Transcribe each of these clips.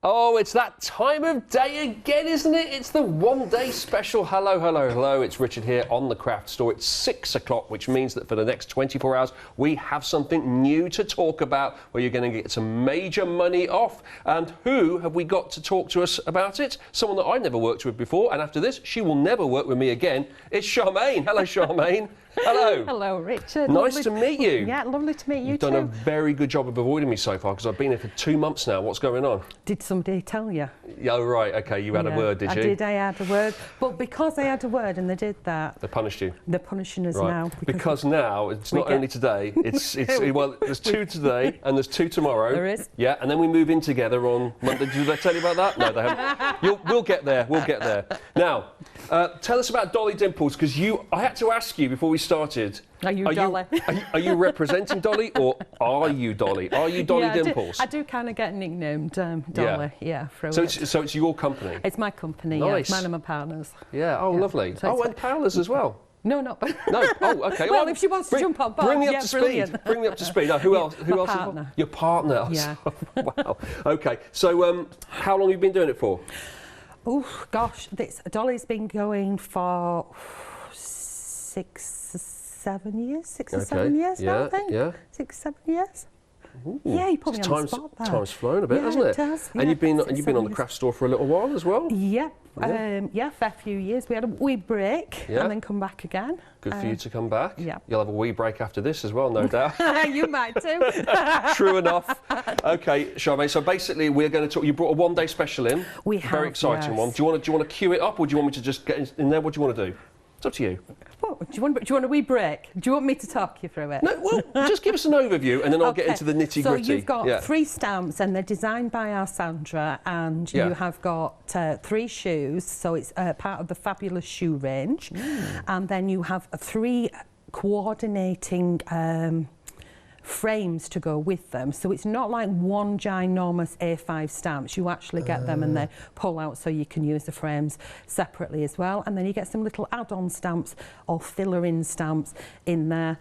Oh, it's that time of day again, isn't it? It's the one-day special. Hello, hello, hello. It's Richard here on the Craft Store. It's 6 o'clock, which means that for the next 24 hours, we have something new to talk about where you're going to get some major money off. And who have we got to talk to us about it? Someone that I've never worked with before. And after this, she will never work with me again. It's Charmain. Hello, Charmain. Hello. Hello, Richard. Nice to meet you. Yeah, lovely to meet you You've too. done a very good job of avoiding me so far because I've been here for 2 months now. What's going on? Did somebody tell you? Oh, right, OK, you had a word, did you? I had a word. But because I had a word and they did that... They punished you? They're punishing us right. now. Because now, it's not only today, well, there's 2 today and there's 2 tomorrow. There is. Yeah, and then we move in together on Monday. Did they tell you about that? No, they haven't. We'll get there, we'll get there. Now, tell us about Dolly Dimples, because I had to ask you before we started... Are you Dolly? Are you representing Dolly, or are you Dolly? Are you Dolly Dimples? I do kind of get nicknamed Dolly, So it's your company? It's my company, nice. Mine and my partners. Yeah, oh, lovely. So and Paola's as well? No. No, oh, OK. Well, if she wants to jump on board, bring me up to speed. Bring me up to speed. Now, who else? My partner. Your partner? Yeah. Wow. OK, so how long have you been doing it for? Oh, gosh, Dolly's been going for 6 or 7 years now, I think. Yeah. 6, 7 years. Ooh. Yeah, you put me on the spot there. Time's flown a bit, hasn't it? It does. And you've been on the Craft Store for a little while as well? Yeah. A fair few years. We had a wee break and then come back again. Good for you to come back. Yeah. You'll have a wee break after this as well, no doubt. You might too. True enough. OK, Charmain, so basically we're going to talk... You brought a one-day special in. We have, very exciting one. Do you want to queue it up, or do you want me to just get in there? What do you want to do? It's up to you. What, do you want a wee break? Do you want me to talk you through it? No, well, just give us an overview and then I'll get into the nitty-gritty. So you've got 3 stamps and they're designed by our Sandra, and you have got 3 shoes, so it's part of the fabulous shoe range. And then you have 3 coordinating frames to go with them, so it's not like one ginormous A5 stamps. You actually get them and they pull out, so you can use the frames separately as well. And then you get some little add-on stamps or filler-in stamps in there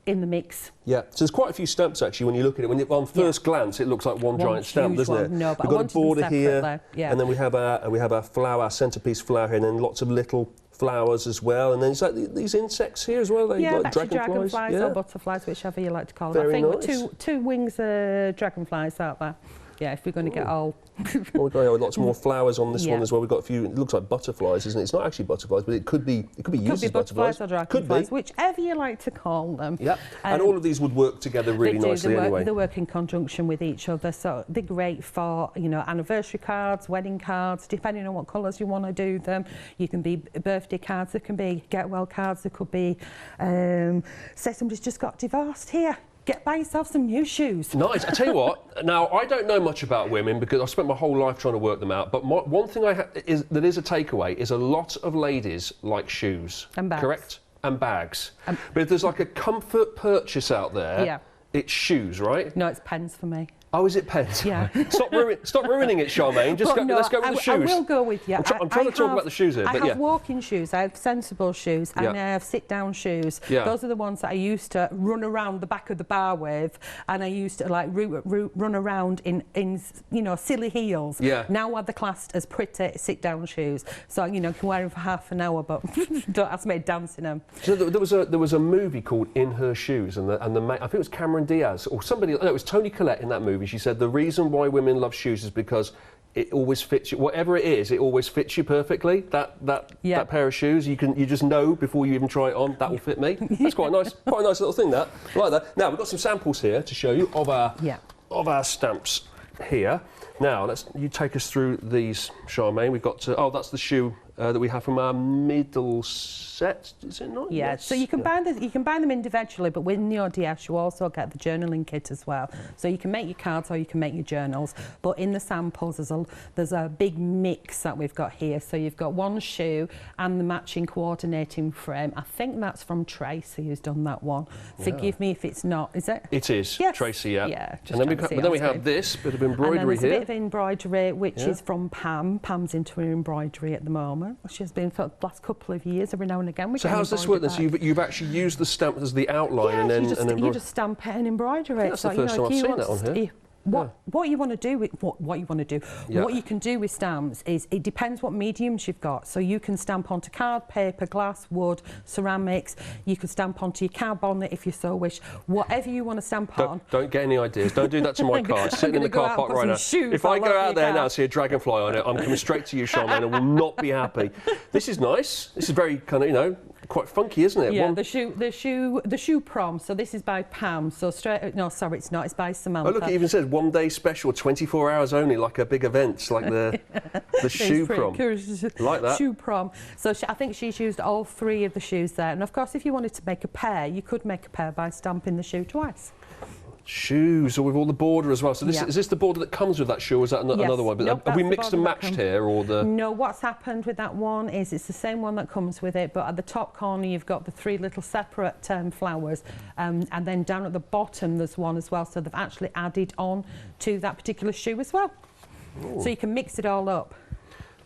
in the mix. Yeah, so there's quite a few stamps actually when you look at it. On first glance, it looks like one giant stamp, doesn't it? No, but we've got a border here, yeah. And then we have our flower, our centerpiece flower here, and then lots of little flowers as well. And then it's like these insects here as well. They like dragonflies or butterflies, whichever you like to call them. I think nice. two wings dragonflies out there. Yeah, if we're going to get all... Well, we've got lots more flowers on this one as well. We've got a few... It looks like butterflies, isn't it? It's not actually butterflies, but it could be used as butterflies. Or dragonflies, whichever you like to call them. Yeah, and all of these would work together really nicely anyway. They work in conjunction with each other, so they're great for, anniversary cards, wedding cards, depending on what colours you want to do them. You can be birthday cards, there can be get well cards, there could be, say somebody's just got divorced here. Buy yourself some new shoes. Nice. I tell you what, now, I don't know much about women because I've spent my whole life trying to work them out, but one thing that is a takeaway is a lot of ladies like shoes. And bags. Correct? And bags. But if there's like a comfort purchase out there, it's shoes, right? No, it's pens for me. Oh, is it pens? Yeah. Stop ruining it, Charmain. Let's go with the shoes. I will go with you. I'm trying to talk about the shoes here. I have walking shoes, I have sensible shoes, and I have sit-down shoes. Yeah. Those are the ones that I used to run around the back of the bar with, and I used to like run around in silly heels. Yeah. Now they're classed as pretty sit-down shoes. So you can wear them for half an hour, but don't ask me to dance in them. So there was a movie called In Her Shoes, and I think it was Cameron Diaz or somebody. No, it was Toni Collette in that movie. She said the reason why women love shoes is because it always fits you. Whatever it is, it always fits you perfectly. That pair of shoes, you just know before you even try it on, that will fit me. That's quite a nice little thing. That I like that. Now we've got some samples here to show you of our stamps here. Now you take us through these, Charmain. We've got that's the shoe that we have from our middle set, is it not? Yeah, yes. so you can buy them individually, but within your DS you also get the journaling kit as well. So you can make your cards or you can make your journals, but in the samples there's a big mix that we've got here. So you've got one shoe and the matching coordinating frame. I think that's from Tracy who's done that one. Forgive me if it's not, is it? It is, yes. Tracy, yeah. Yeah, and then we have this bit of embroidery and then here. A bit of embroidery, which is from Pam. Pam's into her embroidery at the moment. She's been for the last couple of years, every now and again. So how's this work then? So you've actually used the stamp as the outline and then you just stamp it and embroider it. That's the first time I've seen that on here. What you want to do with what you want to do, what you can do with stamps is it depends what mediums you've got. So you can stamp onto card, paper, glass, wood, ceramics. You can stamp onto your car bonnet if you so wish. Whatever you want to stamp on. Don't get any ideas. Don't do that to my car. Sitting in the car park right now. If I go out there now and see a dragonfly on it, I'm coming straight to you, Charmain, and will not be happy. This is nice. This is very kind of, you know, quite funky, isn't it? Yeah, the shoe prom. So this is by Pam. So no, sorry, it's not. It's by Samantha. Oh, look, it even says 1 day special, 24 hours only, like a big event, like the shoe prom. Cool. Like that. Shoe prom. So I think she's used all 3 of the shoes there. And of course, if you wanted to make a pair, you could make a pair by stamping the shoe twice. Shoes, or with all the border as well. So is this the border that comes with that shoe, or is that another one? Nope, have we mixed and matched here, or the? No, what's happened with that one is it's the same one that comes with it, but at the top corner you've got the 3 little separate flowers, and then down at the bottom there's one as well. So they've actually added on to that particular shoe as well. Ooh. So you can mix it all up.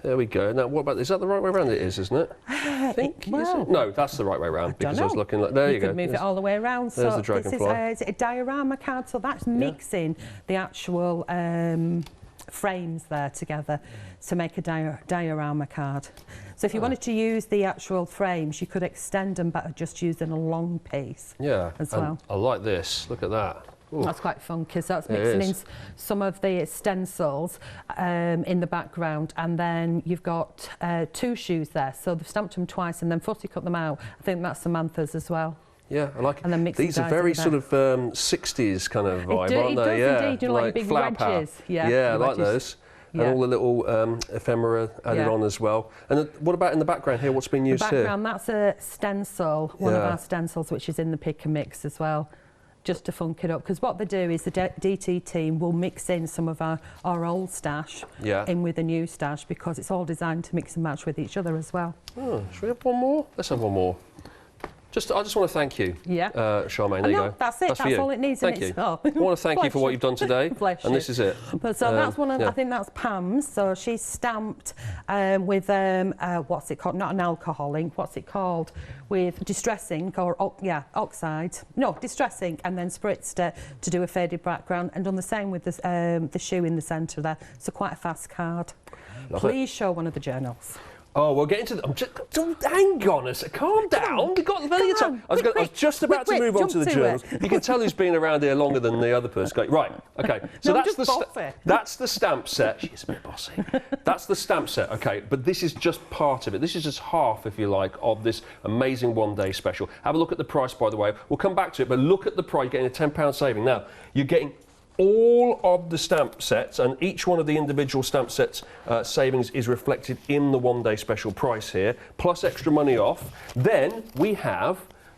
There we go. Now, what about, is that the right way around? It is, isn't it? I think, well, no, that's the right way around, because I was looking like, there you go. You could move it all the way around. There's so the dragonfly. This is a diorama card, so that's mixing the actual frames there together to make a diorama card. So if you wanted to use the actual frames, you could extend them, but just using a long piece as well. I like this. Look at that. Ooh. That's quite funky. So that's mixing in some of the stencils in the background, and then you've got 2 shoes there. So they've stamped them twice and then fussy cut them out. I think that's Samantha's as well. Yeah, I like it. And then mix These are very sort of 60s kind of vibe, aren't they? Yeah, indeed. You know, like big flower wedges. power. Yeah, I like those. Yeah. And all the little ephemera added on as well. And what about in the background here? What's been used here? The background, that's a stencil, one of our stencils, which is in the pick and mix as well, just to funk it up. Because what they do is the DT team will mix in some of our old stash in with the new stash, because it's all designed to mix and match with each other as well. Oh, should we have one more? Let's have one more. I just want to thank you, Charmain. There you go. That's it. That's all it needs. Thank you. I want to thank you for what you've done today. And this is it. But so that's one of, I think that's Pam's. So she's stamped with what's it called? Not an alcohol ink. What's it called? With distress ink or oxide. No, distress ink, and then spritzed it to do a faded background, and done the same with the shoe in the centre there. So quite a fast card. Please show one of the journals. Oh, we'll get into the... hang on a sec. Calm down. We've got plenty of time. I was just about to move on to the journals. You can tell who's been around here longer than the other person. Right, OK. So that's the stamp set. She's a bit bossy. That's the stamp set, OK. But this is just part of it. This is just half, if you like, of this amazing one-day special. Have a look at the price, by the way. We'll come back to it, but look at the price. You're getting a £10 saving. Now, you're getting all of the stamp sets, and each one of the individual stamp sets savings is reflected in the one-day special price here, plus extra money off. Then we have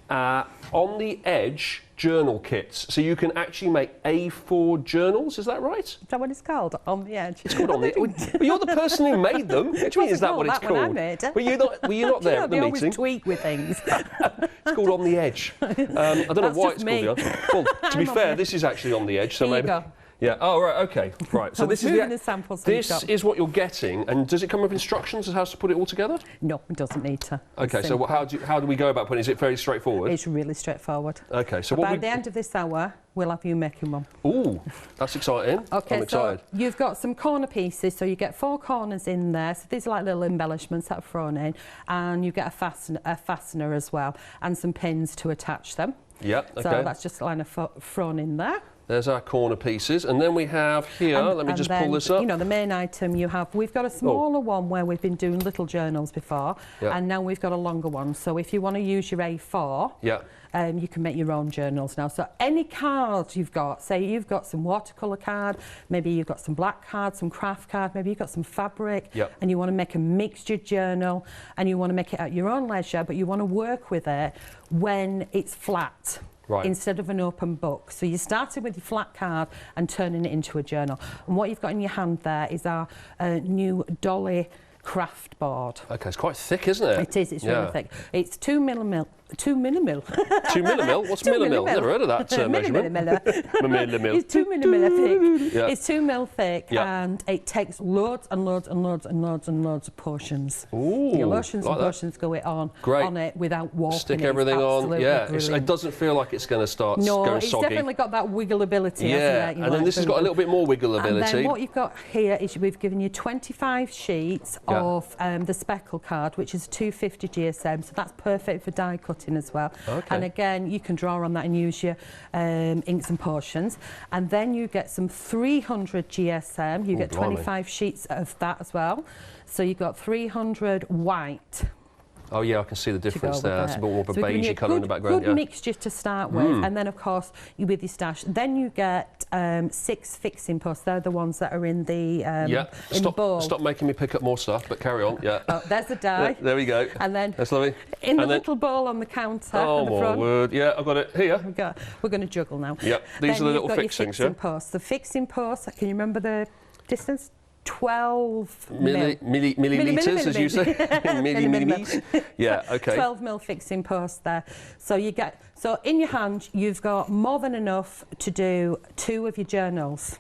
on the edge journal kits, so you can actually make A4 journals. Is that right? Is that what it's called? On the edge. It's called on the edge. But you're the person who made them. What do you mean? Is that what it's called? I made it. Were you not there at the meeting? They always tweak with things. It's called On the Edge. I don't know why it's called the edge. Well, to be fair, this is actually on the edge, so maybe. Yeah. Oh, right. Okay. Right. So this is the samples. This is what you're getting, and does it come with instructions as how to put it all together? No, it doesn't need to. Okay. So how do we go about putting it? Is it very straightforward? It's really straightforward. Okay. So by the end of this hour, we'll have you making one. Ooh, that's exciting. Okay. I'm excited. So you've got some corner pieces, so you get 4 corners in there. So these are like little embellishments that are thrown in, and you get a fastener as well, and some pins to attach them. Yeah. Okay. So that's just kind of thrown in there. There's our corner pieces, and then we have here, let me just pull this up. You know, the main item you have, we've got a smaller one where we've been doing little journals before, and now we've got a longer one. So if you want to use your A4, you can make your own journals now. So any cards you've got, say you've got some watercolour card, maybe you've got some black card, some craft card, maybe you've got some fabric, and you want to make a mixture journal, and you want to make it at your own leisure, but you want to work with it when it's flat. Right. Instead of an open book. So you're starting with your flat card and turning it into a journal. And what you've got in your hand there is our new Dolly craft board. Okay, it's quite thick, isn't it? It is, it's really thick. It's 2 2 millimil. 2 millimil? What's 2 millimil? millimil. Never heard of that measurement. Millimil. It's 2 millimil thick. Yeah. It's 2 mil thick, Yeah. and it takes loads and loads and loads and loads and loads of portions. Ooh, Your lotions like and that. potions go on it without warping. Stick It's everything on. absolutely Yeah, brilliant. it doesn't feel like it's going to start No, going it's soggy. definitely got that wiggleability, Yeah, hasn't it? and then this has got a little bit more wiggleability. And then what you've got here is we've given you 25 sheets of the speckle card, which is 250 GSM, so that's perfect for die cutting as well. Okay. And again, you can draw on that and use your inks and potions. And then you get some 300 GSM. You get 25 sheets of that as well. So you've got 300 white. Oh yeah, I can see the difference there. It's a bit more of a beigey colour in the background. Good mixture to start with, and then of course with your stash. Then you get 6 fixing posts. They're the ones that are in the the bowl. Stop making me pick up more stuff, but carry on. Yeah. Oh, there's the die. Yeah, there we go. And then that's lovely. In the little bowl on the counter. Oh my word! Yeah, I've got it here. We're going to juggle now. Yep. These are the little fixings. Your fixing posts. The fixing posts. Can you remember the distance? 12 millilitres, as you say. Millimeters. Yeah, okay. 12 mil fixing post there. So you get, so in your hand, you've got more than enough to do 2 of your journals.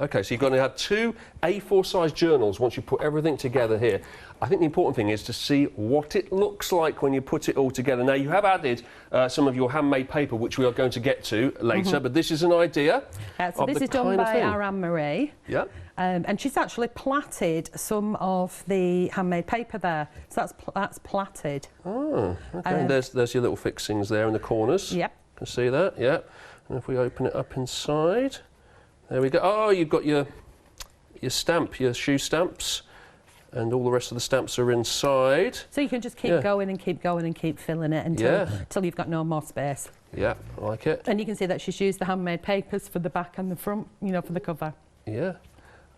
Okay, so you're going to have 2 A4 size journals once you put everything together here. I think the important thing is to see what it looks like when you put it all together. Now, you have added some of your handmade paper, which we are going to get to later, but this is an idea. So this is done by our Anne-Marie. Yeah. And she's actually plaited some of the handmade paper there. So that's plaited. Oh, okay. There's your little fixings there in the corners. Yep. You can see that, yeah. And if we open it up inside, there we go. Oh, you've got your stamp, your shoe stamps, and all the rest of the stamps are inside. So you can just keep going and keep going and keep filling it until you've got no more space. Yeah, I like it. And you can see that she's used the handmade papers for the back and the front, you know, for the cover. Yeah.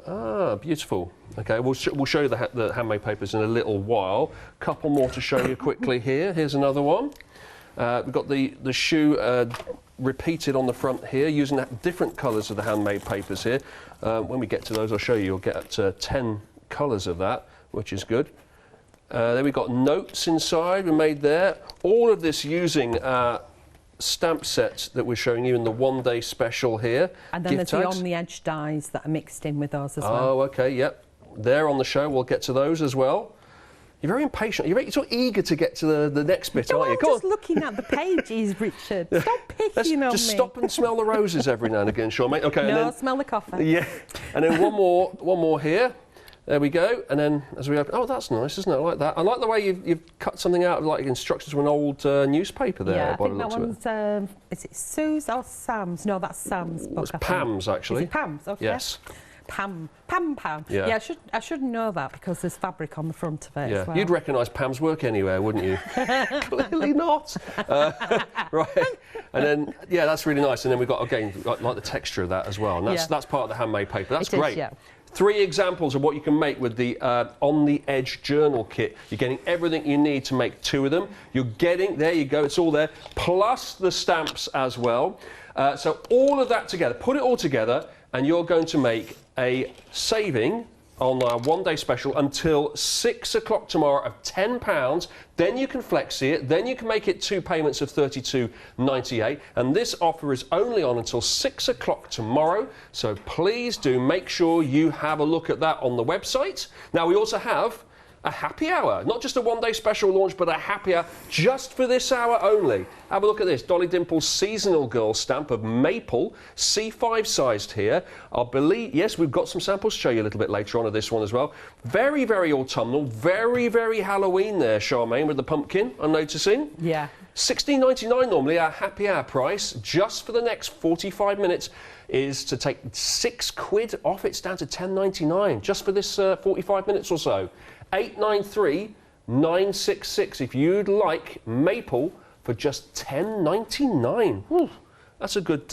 Ah, beautiful. Okay, we'll show you the handmade papers in a little while. Couple more to show you quickly here. Here's another one. We've got the shoe repeated on the front here, using different colours of the handmade papers here. When we get to those, I'll show you. You'll get 10 colours of that, which is good. Then we've got notes inside, we made there. All of this using stamp set that we're showing you in the one-day special here. And then there's the on-the-edge dies that are mixed in with those as well. Oh, okay, yep. They're on the show. We'll get to those as well. You're very impatient. You're so eager to get to the next bit, aren't you? I'm just looking at the pages, Richard. Stop picking on me. Just stop and smell the roses every now and again, Charmain. Okay. No, and then, smell the coffee. Yeah. And then one more here. There we go. And then as we open, oh, that's nice, isn't it? I like that. I like the way you've cut something out of like instructions from an old newspaper there. Yeah, I think that one's, is it Sue's or Sam's? No, that's Sam's book. It's Pam's, actually. Is it Pam's? Okay. Yes. Pam. Yeah, I should know that because there's fabric on the front of it as well. You'd recognise Pam's work anywhere, wouldn't you? Clearly not. Right. And then, yeah, that's really nice. And then we've got, again, like the texture of that as well. And that's part of the handmade paper. That's great. Yeah. 3 examples of what you can make with the On the Edge journal kit. You're getting everything you need to make 2 of them. You're getting, there you go, it's all there, plus the stamps as well. So all of that together, put it all together, and you're going to make a saving on our one-day special until 6 o'clock tomorrow of £10. Then you can flexi it. Then you can make it 2 payments of $32.98. And this offer is only on until 6 o'clock tomorrow. So please do make sure you have a look at that on the website. Now, we also have a happy hour, not just a one-day special launch, but a happy hour just for this hour only. Have a look at this, Dolly Dimples seasonal girl stamp of maple, C5 sized here. I believe, yes, we've got some samples to show you a little bit later on of this one as well. Very, very autumnal, very, very Halloween there, Charmain, with the pumpkin, I'm noticing. Yeah. $16.99 normally, our happy hour price, just for the next 45 minutes, is to take £6 off. It's down to $10.99 just for this 45 minutes or so. 893-966 if you'd like maple for just $10.99. Ooh, that's a good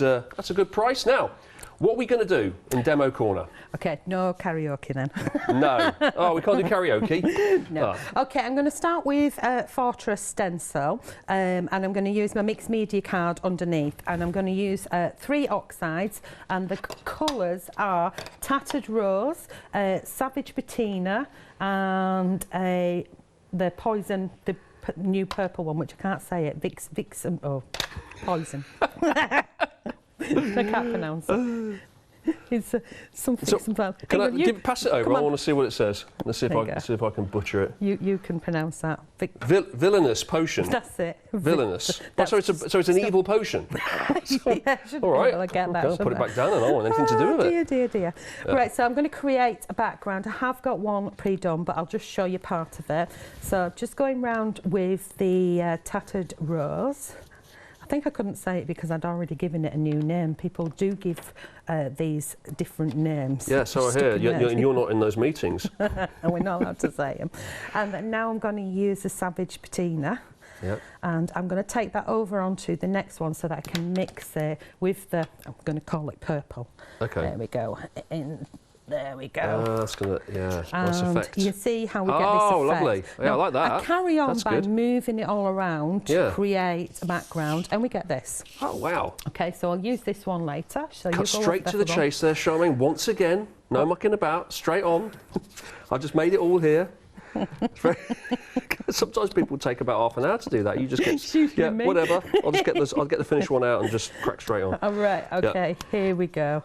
price. Now, what are we going to do in Demo Corner? Okay, no karaoke then. No. Oh, we can't do karaoke? No. Oh. Okay, I'm going to start with Fortress Stencil, and I'm going to use my mixed media card underneath, and I'm going to use 3 oxides, and the colours are Tattered Rose, Savage Patina, and the Poison, the new purple one, which I can't say it. Poison. I can't pronounce it. It's something. Pass it over? I want to see what it says. Let's see if I can butcher it. You can pronounce that. Villainous potion. That's it. Villainous. So it's an evil potion. Yeah, all right. I get that. I'll put it back down, and I don't want anything to do with it. Dear. Yeah. Right. So I'm going to create a background. I have got one pre-done, but I'll just show you part of it. So just going round with the tattered rose. I think I couldn't say it because I'd already given it a new name. People do give these different names. Yeah, so I hear. You're not in those meetings. And we're not allowed to say them. And now I'm going to use the Savage Patina. Yep. And I'm going to take that over onto the next one so that I can mix it with the, I'm going to call it purple. Okay. There we go. There we go. That's going to, nice effect. You see how we get this effect. Oh, lovely. Yeah, now, I like that. I carry on That's by good. moving it all around to create a background, and we get this. Oh, wow. Okay, so I'll use this one later. So Cut straight to the chase there, Charmain. Once again, no mucking about, straight on. I just made it all here. Sometimes people take about half an hour to do that. You just get, whatever. I'll get the finished one out and just crack straight on. All right, okay, Here we go.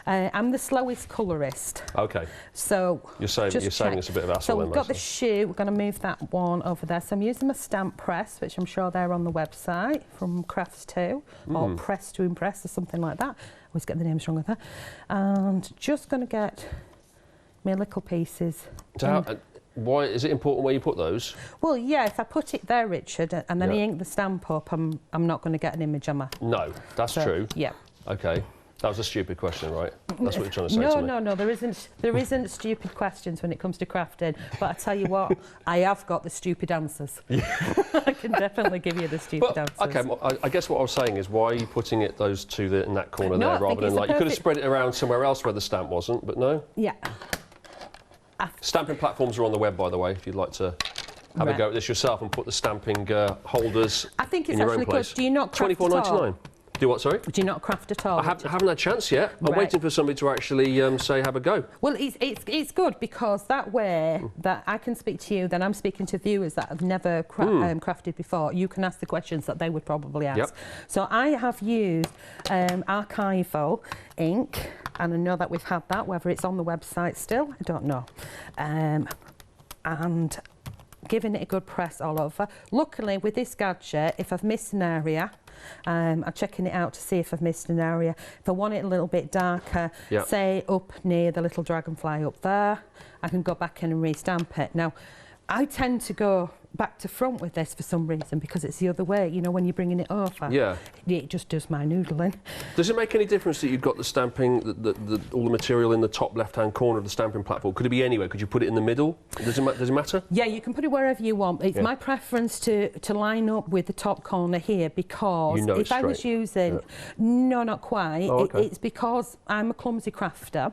I'm the slowest colourist. Okay. So you're saying it's a bit of hassle. So we've got the shoe. We're going to move that one over there. So I'm using my stamp press, which I'm sure they're on the website from Crafts 2 or Press to Impress or something like that. I always get the names wrong with that. And just going to get my little pieces. Why is it important where you put those? Well, yeah, if I put it there, Richard, and then I ink the stamp up, I'm not going to get an image, am I? No, that's true. Yeah. Okay. That was a stupid question, right? That's what you're trying to say to me. No, there isn't stupid questions when it comes to crafting. But I tell you what, I have got the stupid answers. I can definitely give you the stupid answers. Okay, well, I guess what I was saying is, why are you putting those two in that corner there, rather than you could have spread it around somewhere else where the stamp wasn't, but no? Yeah. Stamping platforms are on the web, by the way, if you'd like to have a go at this yourself and put the stamping holders I think it's in your own actually place. good. Do you not craft at all? Do what, sorry? Do you not craft at all? I haven't had a chance yet. I'm waiting for somebody to actually say, have a go. Well, it's good because that way that I can speak to you, then I'm speaking to viewers that have never crafted before. You can ask the questions that they would probably ask. Yep. So I have used archival ink, and I know that we've had that, whether it's on the website still, I don't know. And giving it a good press all over. Luckily, with this gadget, if I've missed an area, I'm checking it out to see if I've missed an area. If I want it a little bit darker, say up near the little dragonfly up there, I can go back in and re-stamp it. Now, I tend to go back to front with this for some reason because it's the other way, you know, when you're bringing it over. Yeah. It just does my noodling. Does it make any difference that you've got the stamping, all the material in the top left-hand corner of the stamping platform? Could it be anywhere? Could you put it in the middle? Does it matter? Yeah, you can put it wherever you want. It's my preference to line up with the top corner here because if I was using... No, not quite. Oh, okay. It's because I'm a clumsy crafter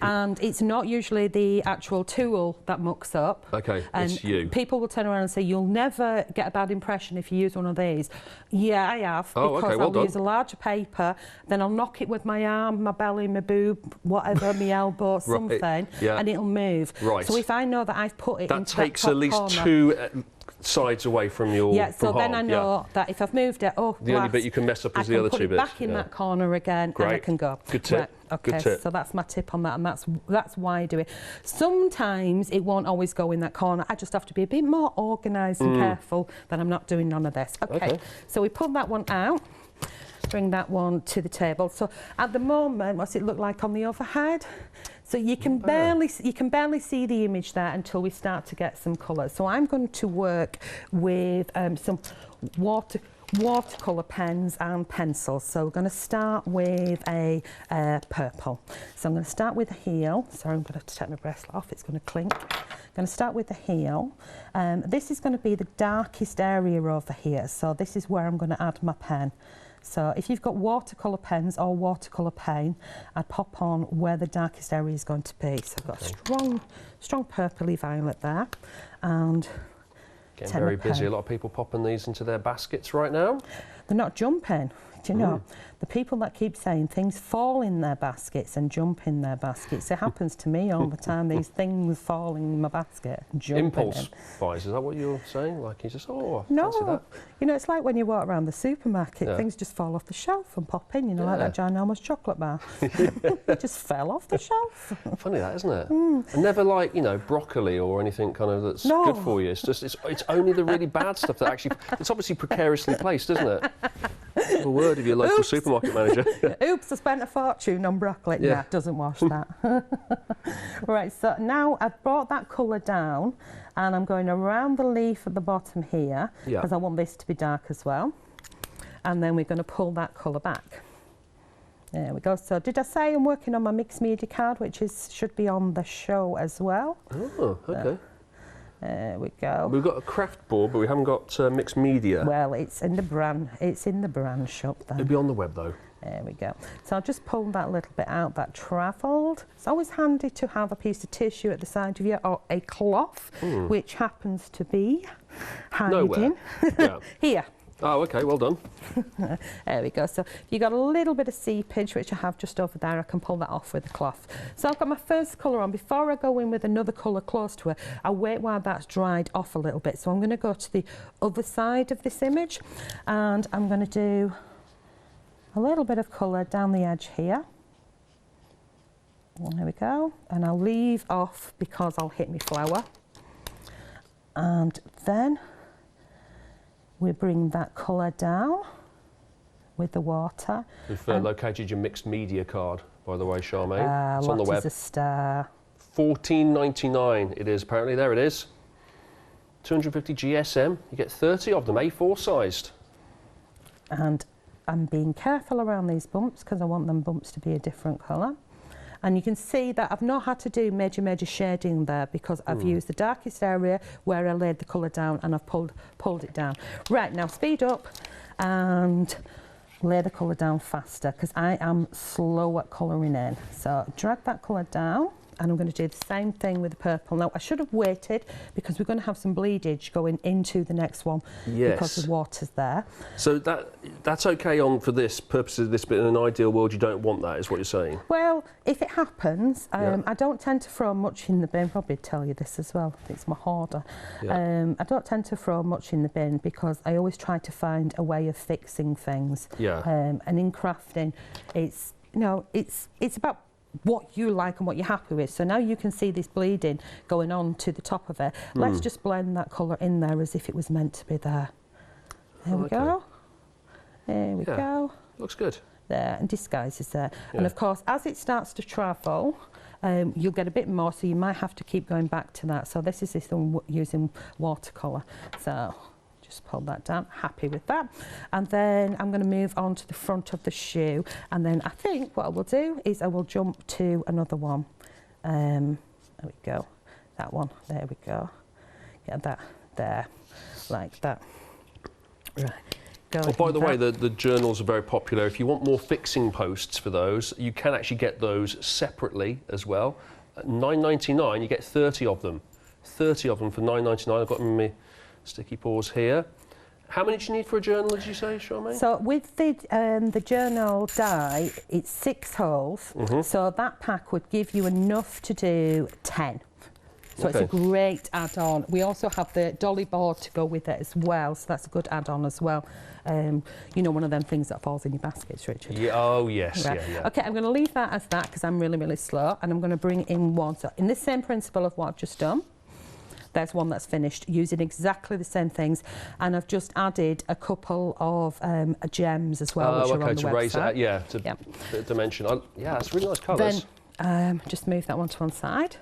and it's not usually the actual tool that mucks up. Okay, and it's you. People will turn around and say, you'll never get a bad impression if you use one of these. Yeah, I have, because I'll use a larger paper, then I'll knock it with my arm, my belly, my boob, whatever, my elbow, something, and it'll move. Right. So if I know that I've put it into that top takes at least corner, 2 sides away from your so then I know that if I've moved it, the only bit you can mess up is the other 2 bits. I can put it back in that corner again, and I can go. Good tip. Right, okay, good tip. So that's my tip on that, and that's why I do it. Sometimes it won't always go in that corner. I just have to be a bit more organised and careful that I'm not doing none of this. Okay, so we pull that one out. Bring that one to the table. So at the moment, what's it look like on the overhead? So you can barely see the image there until we start to get some colours. So I'm going to work with some watercolour pens and pencils. So we're going to start with a purple. So I'm going to start with the heel. Sorry, I'm going to have to take my bracelet off. It's going to clink. I'm going to start with the heel. This is going to be the darkest area over here. So this is where I'm going to add my pen. So if you've got watercolour pens or watercolour paint, I'd pop on where the darkest area is going to be. So I've got a strong purpley violet there. And getting very busy. A lot of people popping these into their baskets right now. they're not jumping. Do you know, the people that keep saying things fall in their baskets and jump in their baskets, it happens to me all the time. These things fall in my basket and jump Impulse in. buys, is that what you're saying? Like you just, oh, I No, fancy that. you know, it's like when you walk around the supermarket, Yeah. things just fall off the shelf and pop in, you know, like Yeah. that ginormous chocolate bar. It just fell off the shelf. Funny that, isn't it? And never like, you know, broccoli or anything kind of that's No. good for you. It's just, it's only the really bad stuff that actually, it's obviously precariously placed, isn't it? A word of your local supermarket manager. Oops, I spent a fortune on broccoli. Yeah. Nah, doesn't wash that. Right, so now I've brought that colour down and I'm going around the leaf at the bottom here Yeah. because I want this to be dark as well. And then we're going to pull that colour back. There we go. So did I say I'm working on my mixed media card, which should be on the show as well? Oh, okay. There we go. We've got a craft board, but we haven't got mixed media. Well, it's in the brand shop then. It'll be on the web though. There we go. So I'll just pull that little bit out that travelled. It's always handy to have a piece of tissue at the side of you or a cloth, which happens to be hiding Nowhere. Yeah. here. Oh, okay, well done. There we go. So if you've got a little bit of seepage, which I have just over there, I can pull that off with a cloth. So I've got my first colour on. Before I go in with another colour close to it, I'll wait while that's dried off a little bit. So I'm going to go to the other side of this image and I'm going to do a little bit of colour down the edge here. There we go. And I'll leave off because I'll hit my flower. And then we bring that colour down with the water. We've located your mixed media card, by the way, Charmain. It's on the What web. is a star? $14.99 it is, apparently. There it is. 250 GSM. You get 30 of them, A4 sized. And I'm being careful around these bumps because I want them bumps to be a different colour. And you can see that I've not had to do major shading there because I've used the darkest area where I laid the colour down and I've pulled it down. Right, now speed up and lay the colour down faster because I am slow at colouring in. So drag that colour down and I'm going to do the same thing with the purple. Now I should have waited because we're going to have some bleedage going into the next one because the water's there. So that's okay on for this purposes of this, but in an ideal world you don't want that, is what you're saying? Well, if it happens, Yeah. I don't tend to throw much in the bin. Probably tell you this as well. It's my hoarder. Yeah. I don't tend to throw much in the bin because I always try to find a way of fixing things. Yeah. And in crafting, it's about what you like and what you're happy with. So now you can see this bleeding going on to the top of it. Let's just blend that colour in there as if it was meant to be there. There we go. There we go. Looks good. There, and disguise is there. Yeah. And of course, as it starts to travel, you'll get a bit more, so you might have to keep going back to that. So this is this one using watercolour. So just pull that down, happy with that. And then I'm going to move on to the front of the shoe. And then I think what I will do is I will jump to another one. There we go. That one. There we go. Get that there, like that. Right. Oh, by the way, the journals are very popular. If you want more fixing posts for those, you can actually get those separately as well. At $9.99, you get 30 of them. 30 of them for $9.99. I've got them in my sticky paws here. How many do you need for a journal, did you say, Charmain? So with the journal die, it's 6 holes. So that pack would give you enough to do 10. So it's a great add-on. We also have the dolly board to go with it as well, so that's a good add-on as well. You know, one of them things that falls in your baskets, Richard. Yeah, oh, yes, Right. yeah. Okay, I'm going to leave that as that because I'm really slow, and I'm going to bring in one. So in the same principle of what I've just done, there's one that's finished using exactly the same things, and I've just added a couple of gems as well, which are on the to website. raise it, to dimension. Yeah, it's really nice colours. Then just move that one to one side.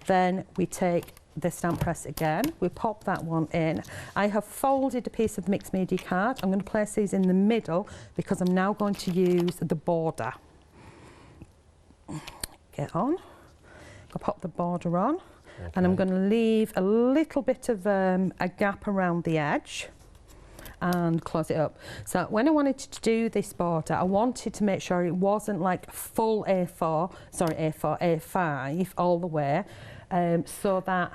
Then we take the stamp press again, we pop that one in. I have folded a piece of mixed media card. I'm going to place these in the middle because I'm now going to use the border. Get on. I'll pop the border on. And I'm going to leave a little bit of a gap around the edge and close it up. So when I wanted to do this border, I wanted to make sure it wasn't like full A4 all the way. so that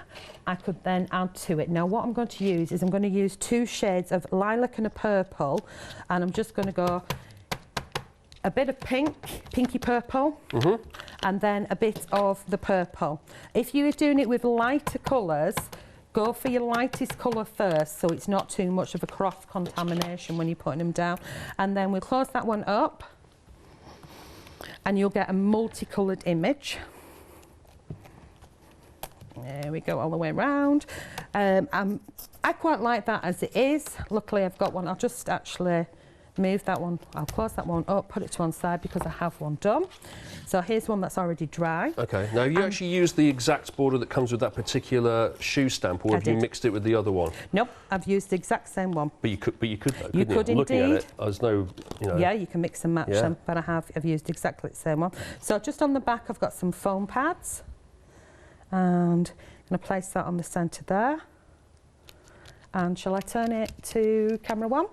I could then add to it. Now what I'm going to use is I'm going to use 2 shades of lilac and a purple, and I'm just going to go a bit of pink, pinky purple, and then a bit of the purple. If you're doing it with lighter colours, go for your lightest colour first, so it's not too much of a cross contamination when you're putting them down. And then we'll close that one up, and you'll get a multicoloured image. There we go, all the way around. I quite like that as it is. Luckily I've got one. I'll just actually move that one. I'll close that one up, put it to one side because I have one done. So here's one that's already dry. Okay, now you actually use the exact border that comes with that particular shoe stamp, or have you mixed it with the other one? Nope, I've used the exact same one. But you could though, you could indeed. Looking at it, there's no, you know. Yeah, you can mix and match them, but I've used exactly the same one. So just on the back I've got some foam pads, and I'm going to place that on the centre there. And shall I turn it to camera 1?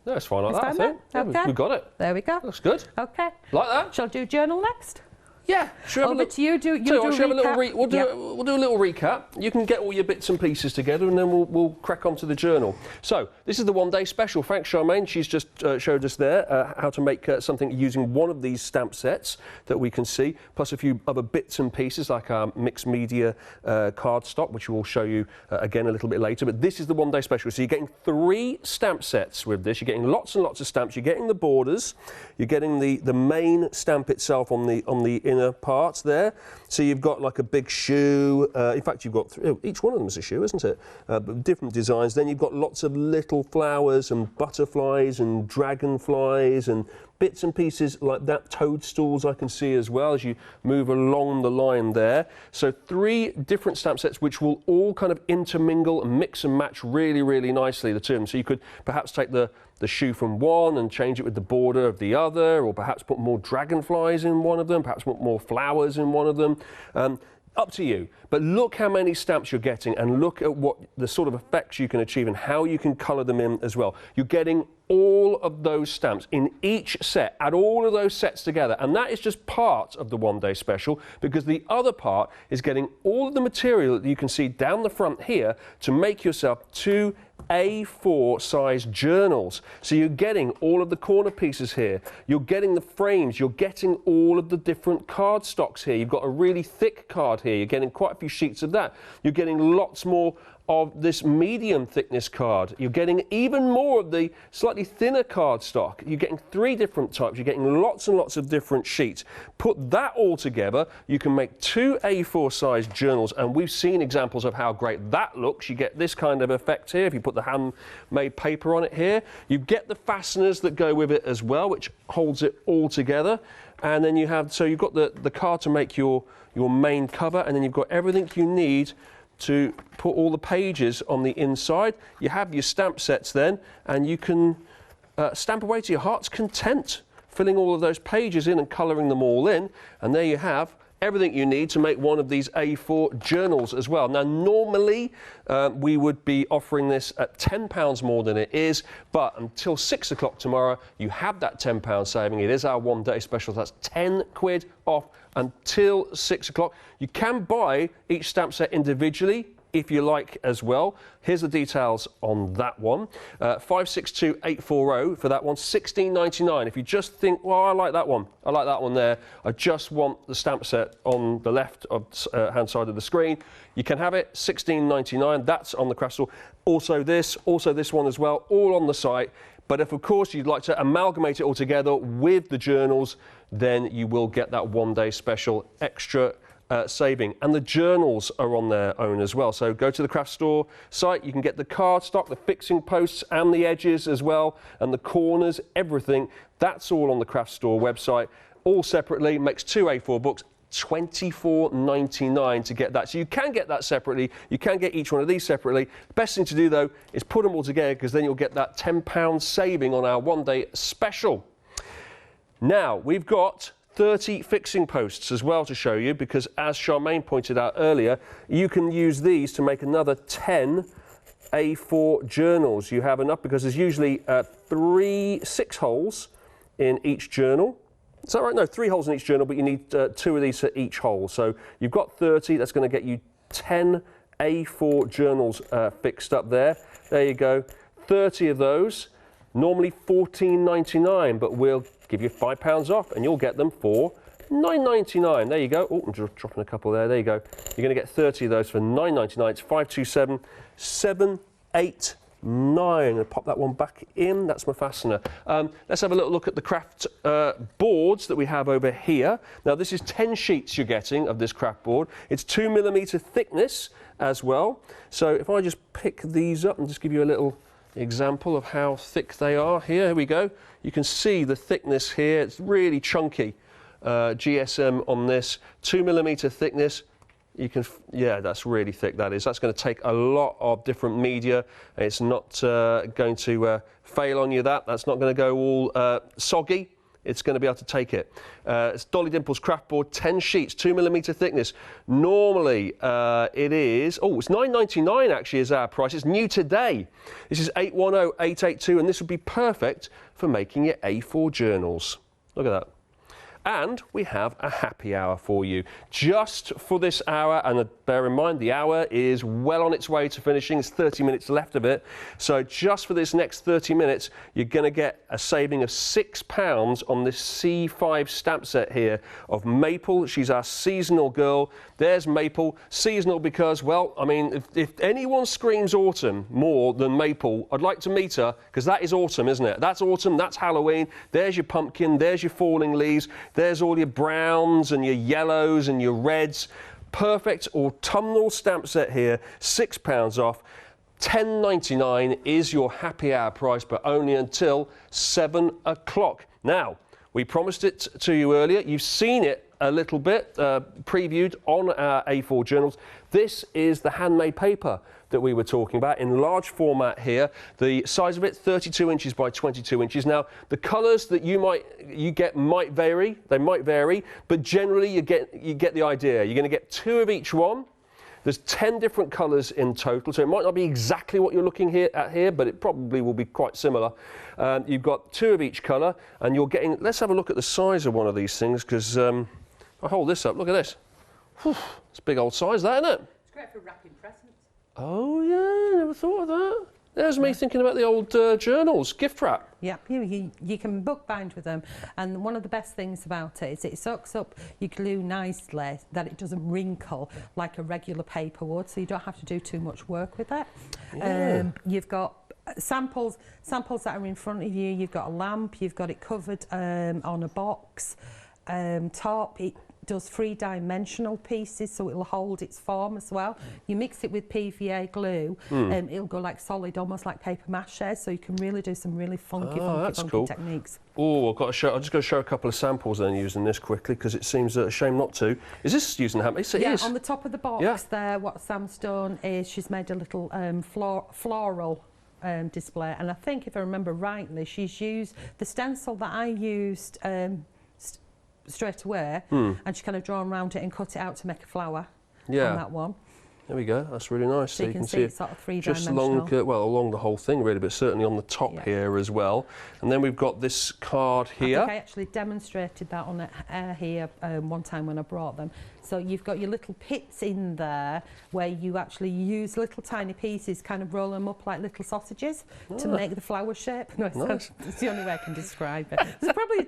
No, it's fine like that, I think. Yeah, we got it. There we go. Looks good. Okay. Like that? Shall I do journal next? Yeah, sure. Over to you. Do a recap. We'll do a little recap. You can get all your bits and pieces together, and then we'll crack on to the journal. So this is the one-day special. Thanks, Charmaine. She's just showed us there how to make something using one of these stamp sets that we can see, plus a few other bits and pieces like our mixed media cardstock, which we'll show you again a little bit later. But this is the one-day special. So you're getting 3 stamp sets with this. You're getting lots and lots of stamps. You're getting the borders. You're getting the main stamp itself on the inner parts there. So you've got like a big shoe. In fact, you've got each one of them is a shoe, isn't it? But different designs. Then you've got lots of little flowers and butterflies and dragonflies and bits and pieces like that. Toadstools I can see as well as you move along the line there. So 3 different stamp sets which will all kind of intermingle and mix and match really, really nicely, the 2 of them. So you could perhaps take the shoe from one and change it with the border of the other, or perhaps put more dragonflies in one of them, perhaps put more flowers in one of them. Up to you. But look how many stamps you're getting, and look at what the sort of effects you can achieve and how you can colour them in as well. You're getting all of those stamps in each set. Add all of those sets together, and that is just part of the one-day special, because the other part is getting all of the material that you can see down the front here to make yourself 2 A4 size journals. So you're getting all of the corner pieces here, you're getting the frames, you're getting all of the different card stocks here. You've got a really thick card here, you're getting quite a few sheets of that. You're getting lots more of this medium thickness card. You're getting even more of the slightly thinner card stock. You're getting 3 different types. You're getting lots and lots of different sheets. Put that all together, you can make 2 A4 size journals, and we've seen examples of how great that looks. You get this kind of effect here if you put the handmade paper on it here. You get the fasteners that go with it as well, which holds it all together. And then you have, so you've got the card to make your main cover, and then you've got everything you need to put all the pages on the inside. You have your stamp sets then, and you can stamp away to your heart's content, filling all of those pages in and colouring them all in. And there you have everything you need to make one of these A4 journals as well. Now, normally we would be offering this at £10 more than it is, but until 6 o'clock tomorrow, you have that £10 saving. It is our one-day special. That's £10 off until 6 o'clock. You can buy each stamp set individually if you like as well. Here's the details on that one. 562840 for that one. £16.99. If you just think, well, I like that one there, I just want the stamp set on the left of hand side of the screen, you can have it. £16.99. That's on the craft store. Also this one as well, all on the site. But if, of course, you'd like to amalgamate it all together with the journals, then you will get that one-day special extra saving. And the journals are on their own as well. So go to the craft store site, you can get the cardstock, the fixing posts and the edges as well, and the corners, everything. That's all on the craft store website, all separately. Makes 2 A4 books. £24.99 to get that. So you can get that separately. You can get each one of these separately. The best thing to do, though, is put them all together, because then you'll get that £10 saving on our one-day special. Now, we've got 30 fixing posts as well to show you, because as Charmaine pointed out earlier, you can use these to make another 10 A4 journals. You have enough, because there's usually 6 holes in each journal. Is that right? No, 3 holes in each journal, but you need 2 of these for each hole. So you've got 30. That's going to get you 10 A4 journals fixed up there. There you go. 30 of those. Normally $14.99, but we'll give you £5 off, and you'll get them for $9.99. There you go. Oh, I'm just dropping a couple there. There you go. You're going to get 30 of those for $9.99. It's 527 789. I'll pop that one back in. That's my fastener. Let's have a little look at the craft boards that we have over here. Now, this is 10 sheets you're getting of this craft board. It's 2mm thickness as well. So if I just pick these up and just give you a little example of how thick they are. Here we go. You can see the thickness here. It's really chunky. GSM on this, 2mm thickness. You can, yeah, that's really thick. That is. That's going to take a lot of different media. It's not going to fail on you. That's not going to go all soggy. It's going to be able to take it. It's Dolly Dimples craft board, 10 sheets, 2mm thickness. Normally it is, oh, it's $9.99 actually is our price. It's new today. This is 810882, and this would be perfect for making your A4 journals. Look at that. And we have a happy hour for you just for this hour, and bear in mind the hour is well on its way to finishing. It's 30 minutes left of it, so just for this next 30 minutes you're going to get a saving of £6 on this C5 stamp set here of Maple. She's our seasonal girl. There's Maple, seasonal because, well, I mean, if anyone screams autumn more than Maple, I'd like to meet her, because that is autumn, isn't it? That's autumn, that's Halloween. There's your pumpkin, there's your falling leaves. There's all your browns and your yellows and your reds. Perfect autumnal stamp set here, £6 off. $10.99 is your happy hour price, but only until 7 o'clock. Now, we promised it to you earlier. You've seen it a little bit previewed on our A4 journals. This is the handmade paper that we were talking about in large format here. The size of it, 32 inches by 22 inches. Now, the colours that you get might vary. They might vary, but generally you get the idea. You're going to get 2 of each one. There's 10 different colours in total, so it might not be exactly what you're looking at here, but it probably will be quite similar. You've got 2 of each colour, and you're getting. Let's have a look at the size of one of these things, because I hold this up. Look at this. Whew, it's a big old size, that, isn't it? It's great for wrapping presents. Oh yeah, never thought of that. There's me thinking about the old journals, gift wrap. Yeah, you can bookbind with them, and one of the best things about it is it soaks up your glue nicely, that it doesn't wrinkle like a regular paper would, so you don't have to do too much work with it. Yeah. You've got samples that are in front of you. You've got a lamp, you've got it covered on a box top. It does 3-dimensional pieces, so it'll hold its form as well. You mix it with PVA glue, it'll go like solid, almost like paper mache, so you can really do some really funky cool. techniques. Oh, I'm just going to show a couple of samples then using this quickly, because it seems a shame not to. Is this using handmade? It is. On the top of the box there, what Sam's done is she's made a little floral display, and I think, if I remember rightly, she's used the stencil that I used straight away, and she kind of drawn around it and cut it out to make a flower on that one. There we go. That's really nice. So you can see it's sort of 3-dimensional. Just along the whole thing really, but certainly on the top here as well. And then we've got this card here. I think I actually demonstrated that on here one time when I brought them. So you've got your little pits in there where you actually use little tiny pieces, kind of roll them up like little sausages to make the flower shape. No, it's the only way I can describe it. It's probably a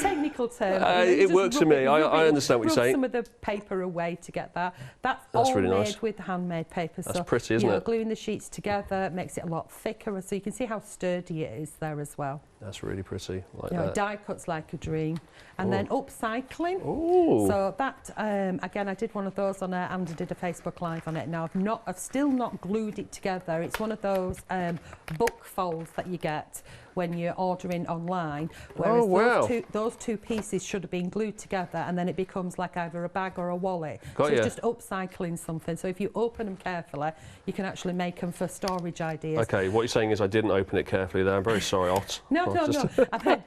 technical term. It works for me. I understand what you're saying. Some of the paper away to get that. That's all really made nice. with handmade paper. That's pretty, isn't it? Gluing the sheets together makes it a lot thicker, so you can see how sturdy it is there as well. That's really pretty, like that. that. Die cuts like a dream. And then upcycling. Oh. So that, again, I did one of those on it and I did a Facebook Live on it. Now, I've still not glued it together. It's one of those book folds that you get when you're ordering online, whereas those two pieces should have been glued together, and then it becomes like either a bag or a wallet. It's just upcycling something. So if you open them carefully, you can actually make them for storage ideas. Okay, what you're saying is I didn't open it carefully there. I'm very sorry, Ott. No. I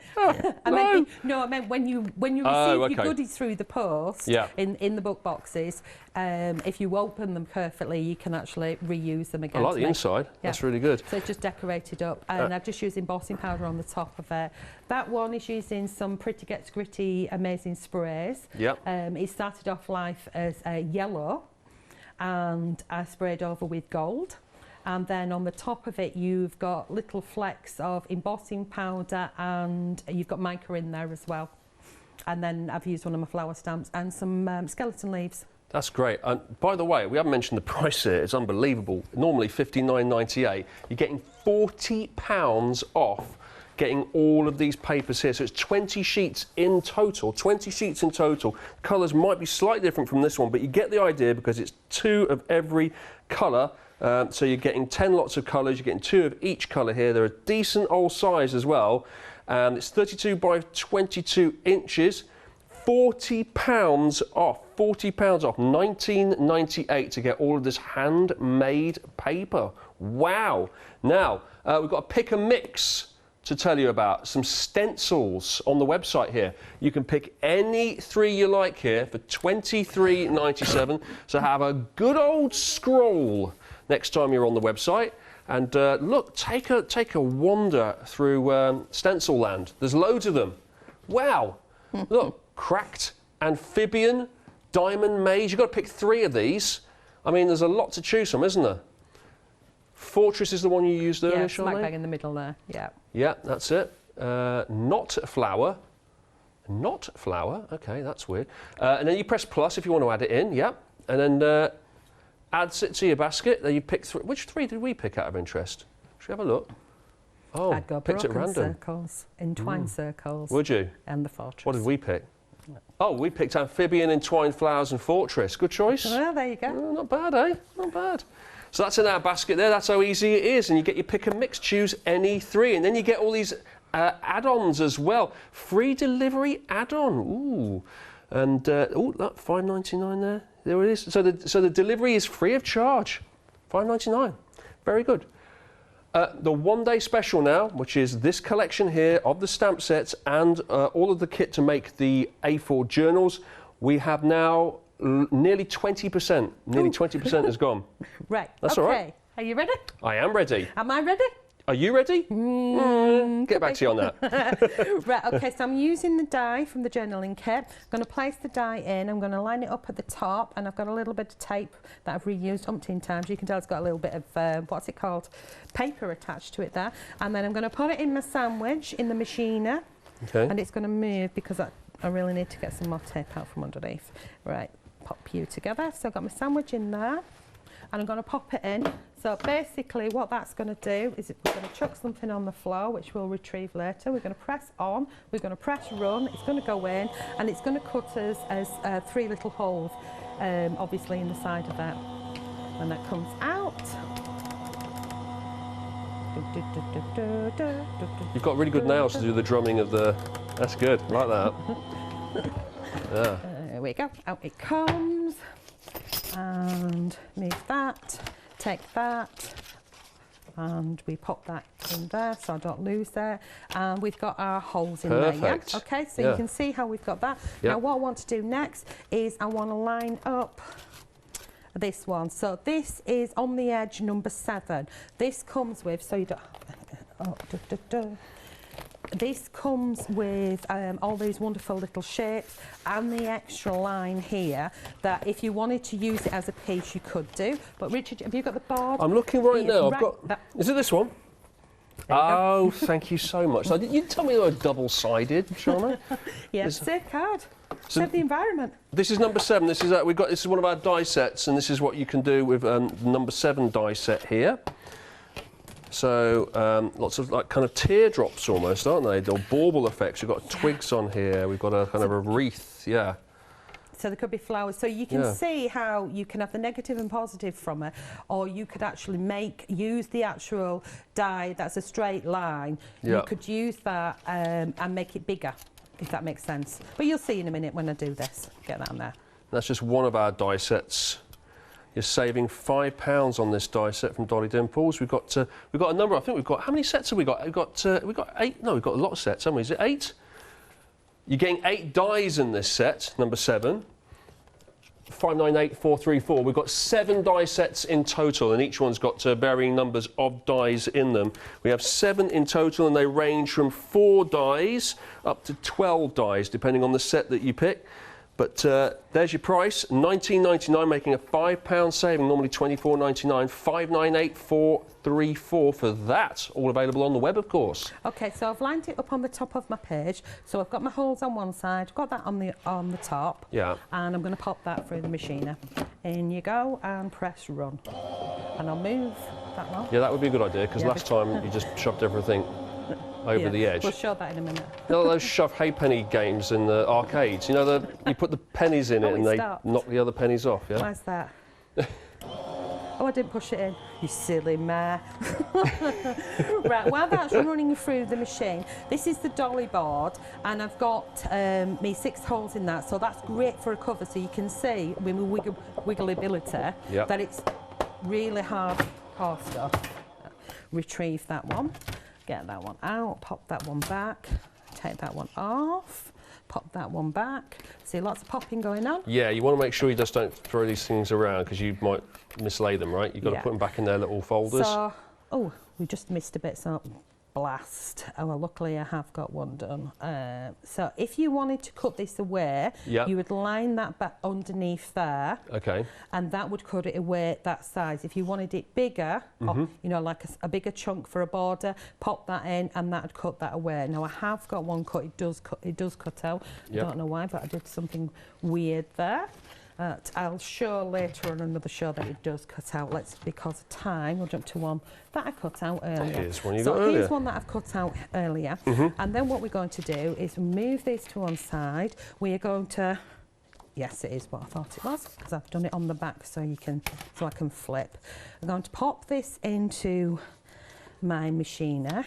meant when you receive your goodies through the post in the book boxes, if you open them carefully, you can actually reuse them again. I like the inside. That's really good. So it's just decorated up, and I've just used embossing embossing powder on the top of it. That one is using some Pretty Gets Gritty amazing sprays. Yep. It started off life as a yellow, and I sprayed over with gold. And then on the top of it, you've got little flecks of embossing powder, and you've got mica in there as well. And then I've used one of my flower stamps and some skeleton leaves. That's great. By the way, we haven't mentioned the price here. It's unbelievable. Normally $59.98. You're getting £40 off getting all of these papers here. So it's 20 sheets in total. 20 sheets in total. Colours might be slightly different from this one, but you get the idea because it's 2 of every colour. So you're getting 10 lots of colours. You're getting 2 of each colour here. They're a decent old size as well. It's 32 by 22 inches. £40 off. £40 off. $19.98 to get all of this handmade paper. Wow. Now, we've got a pick and mix to tell you about. Some stencils on the website here. You can pick any 3 you like here for $23.97. So have a good old scroll next time you're on the website. And look, take a wander through stencil land. There's loads of them. Wow. Look, cracked, amphibian, diamond maze. You've got to pick 3 of these. I mean, there's a lot to choose from, isn't there? Fortress is the one you used earlier, Charmain? Yeah, smack bang in the middle there, yeah. Yeah, that's it. Not flower. Not flower, okay, that's weird. And then you press plus if you want to add it in, yeah. And then adds it to your basket. Then you pick 3. Which 3 did we pick out of interest? Should we have a look? Oh, I'd go picked at broken random. circles, entwined circles. Would you? And the fortress. What did we pick? Oh, we picked amphibian, entwined flowers and fortress. Good choice. Well, there you go. Oh, not bad, eh? Not bad. So that's in our basket there. That's how easy it is. And you get your pick and mix. Choose any 3. And then you get all these add-ons as well. Free delivery add-on. Ooh. And, oh, look, $5.99 there. There it is. So the delivery is free of charge. $5.99. Very good. The one-day special now, which is this collection here of the stamp sets and all of the kit to make the A4 journals, we have now nearly 20%. Nearly 20% is gone. Right. That's okay. all right. Are you ready? I am ready. Am I ready? Are you ready? Get back to you on that. Right, okay, so I'm using the die from the journaling kit. I'm going to place the die in, I'm going to line it up at the top, and I've got a little bit of tape that I've reused umpteen times. You can tell it's got a little bit of, what's it called? Paper attached to it there. And then I'm going to put it in my sandwich in the machiner. Okay. And it's going to move because I really need to get some more tape out from underneath. Right, pop you together. So I've got my sandwich in there. And I'm going to pop it in. So basically what that's going to do is we're going to chuck something on the floor, which we'll retrieve later. We're going to press on, we're going to press run, it's going to go in, and it's going to cut us as 3 little holes, obviously in the side of that. When that comes out. You've got really good nails to do the drumming of the... That's good, I like that. Yeah. There we go, out it comes. And move that, take that, and we pop that in there so I don't lose that. And we've got our holes in there, yeah? Okay, so you can see how we've got that. Yep. Now what I want to do next is I want to line up this one. So this is on the edge number 7. This comes with, so you don't... This comes with all these wonderful little shapes and the extra line here that if you wanted to use it as a piece you could do. But Richard, have you got the board? I'm looking right now. I've got. Is it this one? Oh, thank you so much. So, you tell me they were double-sided, Charmain? Yeah, save card. Save the environment. This is number 7. This is this is one of our die sets, and this is what you can do with number 7 die set here. So lots of like kind of teardrops almost, aren't they? They're bauble effects. We've got twigs on here. We've got a kind of a wreath, yeah. So there could be flowers. So you can see how you can have the negative and positive from it, or you could actually use the actual die that's a straight line. You could use that and make it bigger, if that makes sense. But you'll see in a minute when I do this. Get that on there. That's just one of our die sets. You're saving £5 on this die set from Dolly Dimples. We've got a number. I think we've got, how many sets have we got? We've got 8. No, we've got a lot of sets, haven't we? Is it 8? You're getting 8 dies in this set, number 7. 598434. We've got 7 die sets in total, and each one's got varying numbers of dies in them. We have 7 in total, and they range from 4 dies up to 12 dies, depending on the set that you pick. But there's your price, £19.99, making a £5 saving, normally £24.99, £598434 for that. All available on the web, of course. Okay, so I've lined it up on the top of my page. So I've got my holes on one side, got that on the top. Yeah. And I'm going to pop that through the machiner. In you go, and press run. And I'll move that one. Yeah, that would be a good idea, because last time you just shoved everything over the edge. We'll show that in a minute. You know those shove halfpenny games in the arcades? You know, you put the pennies in it and they knock the other pennies off, yeah? Why's that? Oh, I didn't push it in. You silly mare. Right, while that's running through the machine, this is the dolly board, and I've got me 6 holes in that, so that's great for a cover, so you can see with my wiggleability that it's really hard stuff. Retrieve that one. Get that one out, pop that one back, take that one off, pop that one back. See, lots of popping going on. Yeah, you want to make sure you just don't throw these things around, because you might mislay them, right? You've got to put them back in their little folders. So, oh, we just missed a bit, so blast. Oh, well, luckily I have got one done. So if you wanted to cut this away, you would line that back underneath there. Okay. And that would cut it away that size. If you wanted it bigger, or, you know, like a bigger chunk for a border, pop that in and that would cut that away. Now I have got one cut, it does cut out. I don't know why, but I did something weird there. I'll show later on another show that it does cut out. Because of time, we'll jump to one that I cut out earlier. Here's one you got earlier. Here's one that I've cut out earlier. And then what we're going to do is move this to one side. We are going to, yes, it is what I thought it was, because I've done it on the back so I can flip. I'm going to pop this into my machiner,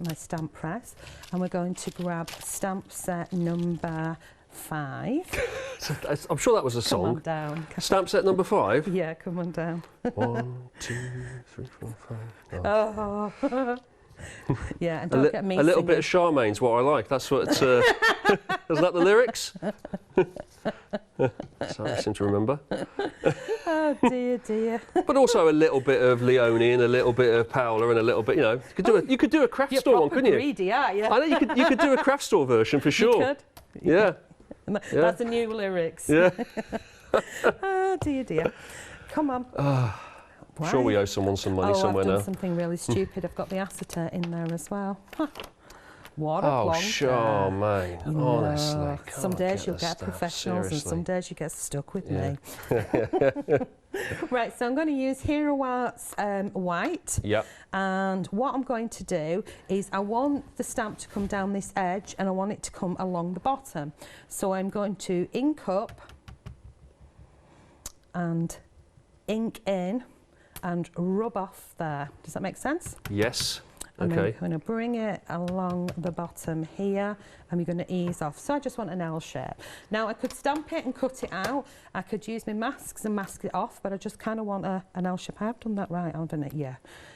my stamp press, and we're going to grab stamp set number 5. I'm sure that was a song. Come on down. Stamp set number 5? Yeah, come on down. 1, 2, 3, 4, 5. Oh. Yeah, and don't get me a little bit of Charmain's what I like. That's what it's... isn't that the lyrics? So I seem to remember. Oh, dear. But also a little bit of Leone and a little bit of Paola and a little bit, you know... You could do a craft store one, couldn't you? You're greedy, aren't you? I know, you could do a craft store version for sure. You could. Yeah. That's the new lyrics. Yeah. Oh, dear. Come on. I'm sure we owe someone some money somewhere now. I've done something really stupid. I've got the acetate in there as well. What a plonker. Charmain, honestly. Some days you'll get professionals and some days you get stuck with me. Right, so I'm going to use Hero Arts white. Yep. And what I'm going to do is I want the stamp to come down this edge and I want it to come along the bottom. So I'm going to ink up and ink in and rub off there. Does that make sense? Yes. And then we're going to bring it along the bottom here and we're going to ease off. So I just want an L shape. Now I could stamp it and cut it out. I could use my masks and mask it off, but I just kind of want an L shape. I've done that right, haven't it? Yeah.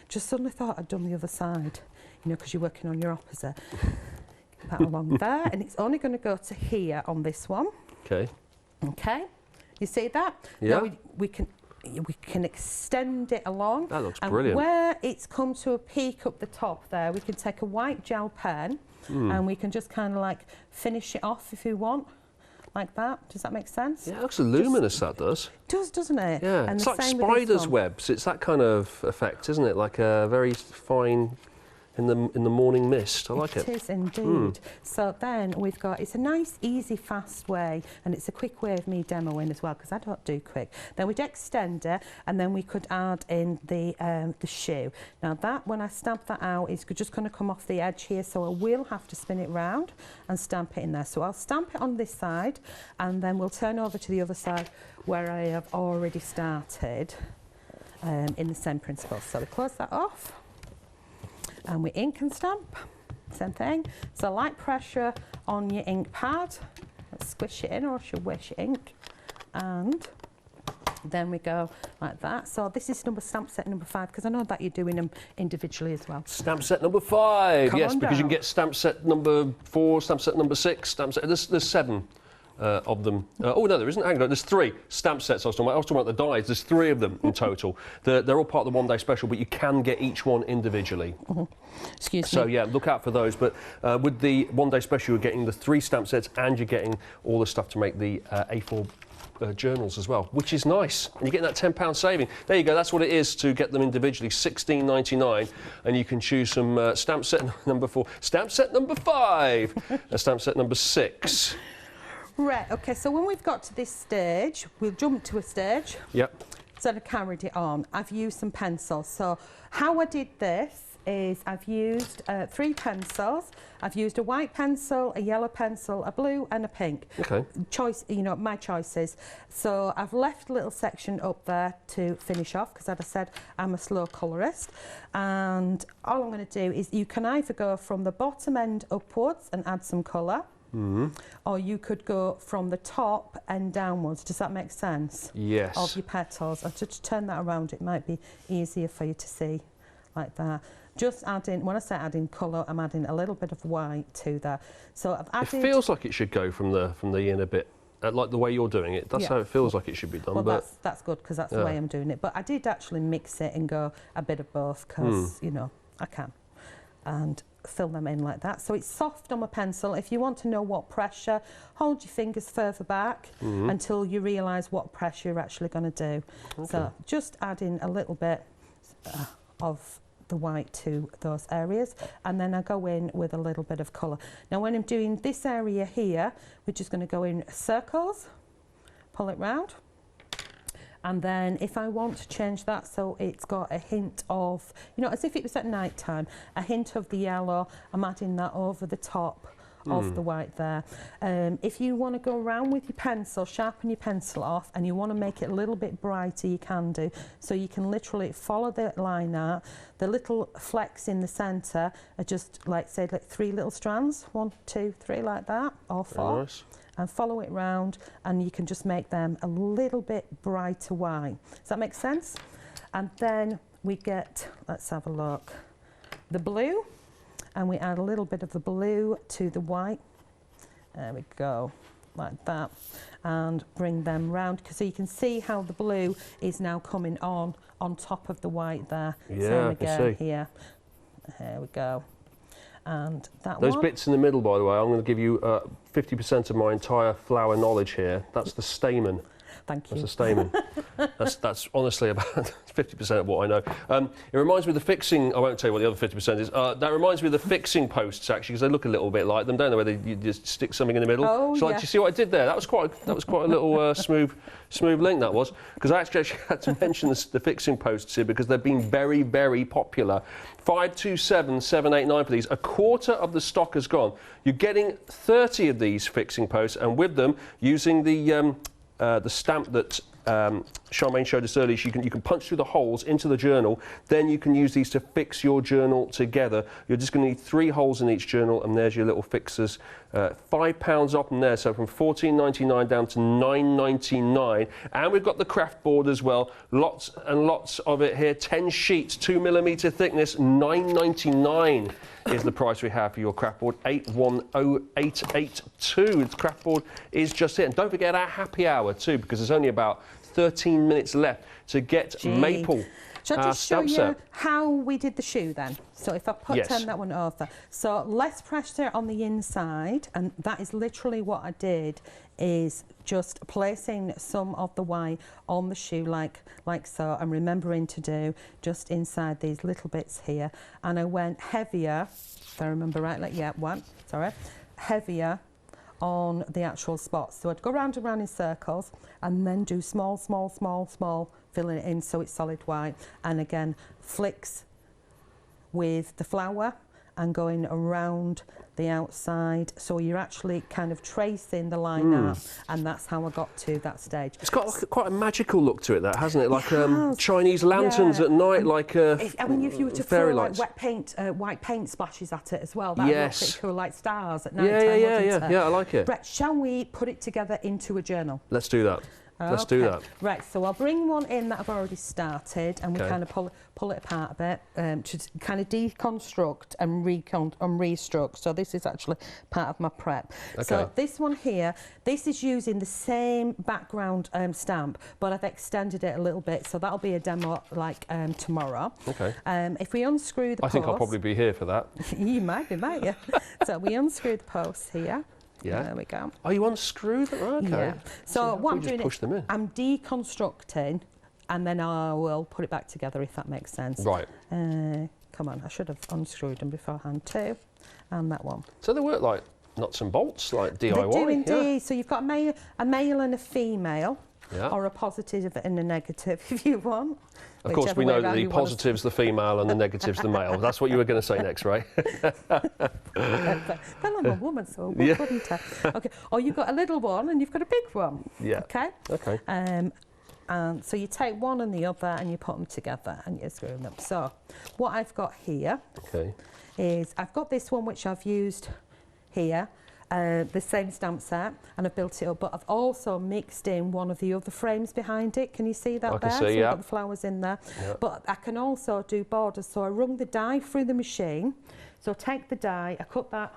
Just suddenly thought I'd done the other side, you know, because you're working on your opposite. That along there, and it's only going to go to here on this one. Okay. Okay. You see that? Yeah. Now we can extend it along. That looks brilliant. And where it's come to a peak up the top there, we can take a white gel pen and we can just kind of like finish it off if you want, like that. Does that make sense? Yeah, it looks luminous, that does. Does, doesn't it? Yeah, and it's like spider's webs. It's that kind of effect, isn't it? Like a very fine... in the morning mist. I like it. It is indeed. So then we've got, it's a nice, easy, fast way, and it's a quick way of me demoing as well, because I don't do quick. Then we'd extend it, and then we could add in the shoe. Now that, when I stamp that out, it's just going to come off the edge here, so I will have to spin it round and stamp it in there. So I'll stamp it on this side, and then we'll turn over to the other side where I have already started in the same principle. So we close that off. And we ink and stamp, same thing. So light pressure on your ink pad, let's squish it in or she'll wish your ink. And then we go like that. So this is stamp set number 5, because I know that you're doing them individually as well. Stamp set number 5, Come yes, on because down. you can get stamp set number 4, stamp set number 6, stamp set, there's 7 of them. Oh no, there isn't. Hang on, there's 3 stamp sets I was talking about the dies. There's 3 of them in total. They're all part of the one-day special, but you can get each one individually. Excuse me. So yeah, look out for those. But with the one-day special, you're getting the 3 stamp sets, and you're getting all the stuff to make the A4 journals as well, which is nice. And you're getting that £10 saving. There you go. That's what it is to get them individually, £16.99, and you can choose some stamp set number 4, stamp set number 5, and stamp set number 6. Right, OK, so when we've got to this stage, we'll jump to a stage. Yep. So I carried it on. I've used some pencils. So how I did this is I've used 3 pencils. I've used a white pencil, a yellow pencil, a blue and a pink. Okay. Choice, you know, my choices. So I've left a little section up there to finish off because, as I said, I'm a slow colourist. And all I'm going to do is you can either go from the bottom end upwards and add some colour. Or you could go from the top and downwards. Does that make sense? Yes. Of your petals. I'll just turn that around. It might be easier for you to see like that. Just adding, when I say adding colour, I'm adding a little bit of white to that. So I've added... It feels like it should go from the inner bit, like the way you're doing it. That's how it feels like it should be done. Well, but that's good because that's the way I'm doing it. But I did actually mix it and go a bit of both because, you know, I can. And fill them in like that. So it's soft on my pencil. If you want to know what pressure, hold your fingers further back until you realise what pressure you're actually going to do. Okay. So just adding a little bit of the white to those areas, and then I go in with a little bit of colour. Now when I'm doing this area here, we're just going to go in circles, pull it round. And then if I want to change that so it's got a hint of, you know, as if it was at night time, a hint of the yellow, I'm adding that over the top of the white there. If you want to go around with your pencil, sharpen your pencil off, and you want to make it a little bit brighter, you can do. So you can literally follow the line out. The little flecks in the centre are just like, say, like 3 little strands, 1, 2, 3, like that, or 4. Very nice. And follow it round, and you can just make them a little bit brighter white. Does that make sense? And then we get, let's have a look, the blue, and we add a little bit of the blue to the white. There we go, like that, and bring them round, so you can see how the blue is now coming on top of the white there. Yeah, Same I can again see. here. There we go. And that those one. bits in the middle, by the way, I'm going to give you 50% of my entire flower knowledge here. That's the stamen. Thank you. That's the stamen. that's honestly about 50% of what I know. It reminds me of the fixing. I won't tell you what the other 50% is. That reminds me of the fixing posts, actually, because they look a little bit like them, don't they? Where you just stick something in the middle. Oh, so, yeah. like, do you see what I did there? That was quite a little smooth link. That was, because I actually had to mention the fixing posts here because they've been very, very popular. 527,789 for these. A quarter of the stock has gone. You're getting 30 of these fixing posts, and with them, using the stamp that Charmain showed us earlier, you can punch through the holes into the journal. Then you can use these to fix your journal together. You're just going to need 3 holes in each journal, and there's your little fixers. £5 off from there, so from $14.99 down to $9.99. And we've got the craft board as well. Lots and lots of it here. 10 sheets, 2mm thickness, $9.99 is the price we have for your craft board. 810882. The craft board is just it. And don't forget our happy hour too, because there's only about 13 minutes left to get Maple. Shall I just show you how we did the shoe then? So if I turn that one over. So less pressure on the inside, and that is literally what I did, is just placing some of the white on the shoe like so, and remembering to do just inside these little bits here. And I went heavier, if I remember right, heavier on the actual spots. So I'd go round and round in circles and then do small, filling it in so it's solid white. And again, flicks with the flower and going around the outside, so you're actually kind of tracing the line out, and that's how I got to that stage. It's got like quite a magical look to it, that, hasn't it? Like Chinese lanterns at night, like I mean, if you were to fairy throw lights. like white paint splashes at it as well, that would look pretty cool, like stars at night Yeah, I like it. Right, shall we put it together into a journal? Let's do that. Let's do that. Right, so I'll bring one in that I've already started, and we kind of pull it apart a bit to kind of deconstruct and restruct. So this is actually part of my prep. Okay. So this one here, this is using the same background stamp, but I've extended it a little bit, so that'll be a demo like tomorrow. Okay. If we unscrew the post... I think I'll probably be here for that. You might be, might you? So we unscrew the posts here. Yeah. There we go. Oh, you unscrew them? Okay. Yeah. So what I'm doing push them in. I'm deconstructing, and then I will put it back together, if that makes sense. Right. Come on, I should have unscrewed them beforehand too. And that one. So they work like nuts and bolts, like DIY? They do indeed. Yeah. So you've got a male and a female, or a positive and a negative if you want. Of course, we know that the positive's the female and the negative's the male. That's what you were going to say next, right? Well, I'm a woman, so what couldn't I? Okay. Or you've got a little one and you've got a big one. Yeah. Okay. Okay. And so you take one and the other and you put them together and you screw them. So what I've got here is I've got this one which I've used here. The same stamp set, and I've built it up, but I've also mixed in one of the other frames behind it. Can you see that there? So I've got the flowers in there. Yeah. But I can also do borders, so I run the die through the machine. So take the die, I cut that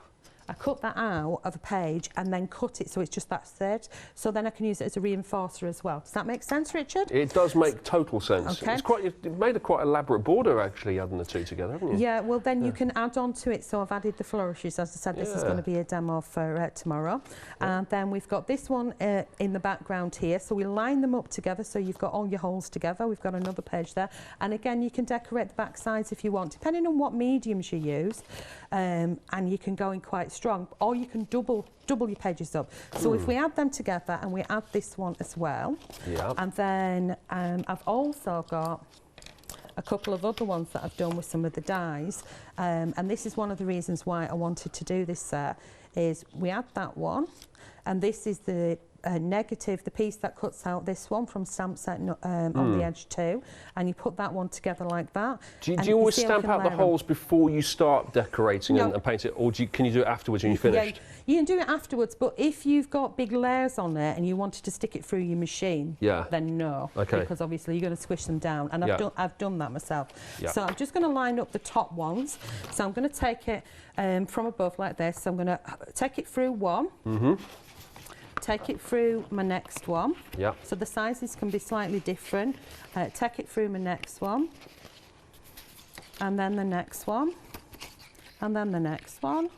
out of a page and then cut it so it's just that third. So then I can use it as a reinforcer as well. Does that make sense, Richard? It does make total sense. Okay. You've made a quite elaborate border actually, adding the two together, haven't you? Yeah, well then you can add on to it. So I've added the flourishes. As I said, this is going to be a demo for tomorrow. And then we've got this one in the background here. So we line them up together so you've got all your holes together. We've got another page there. And again, you can decorate the back sides if you want, depending on what mediums you use. And you can go in quite strong, or you can double your pages up. So if we add them together and we add this one as well, and then I've also got a couple of other ones that I've done with some of the dies, and this is one of the reasons why I wanted to do this set, is we add that one, and this is the negative, the piece that cuts out this one from stamp set on the edge too, and you put that one together like that. Do you always stamp out the holes before you start decorating and paint it, or can you do it afterwards when you're finished? Yeah, you can do it afterwards, but if you've got big layers on there and you wanted to stick it through your machine, then no, because obviously you're going to squish them down, and I've done that myself. So I'm just going to line up the top ones. So I'm going to take it from above like this. So I'm going to take it through one. Take it through my next one. So the sizes can be slightly different. Take it through my next one, and then the next one, and then the next one,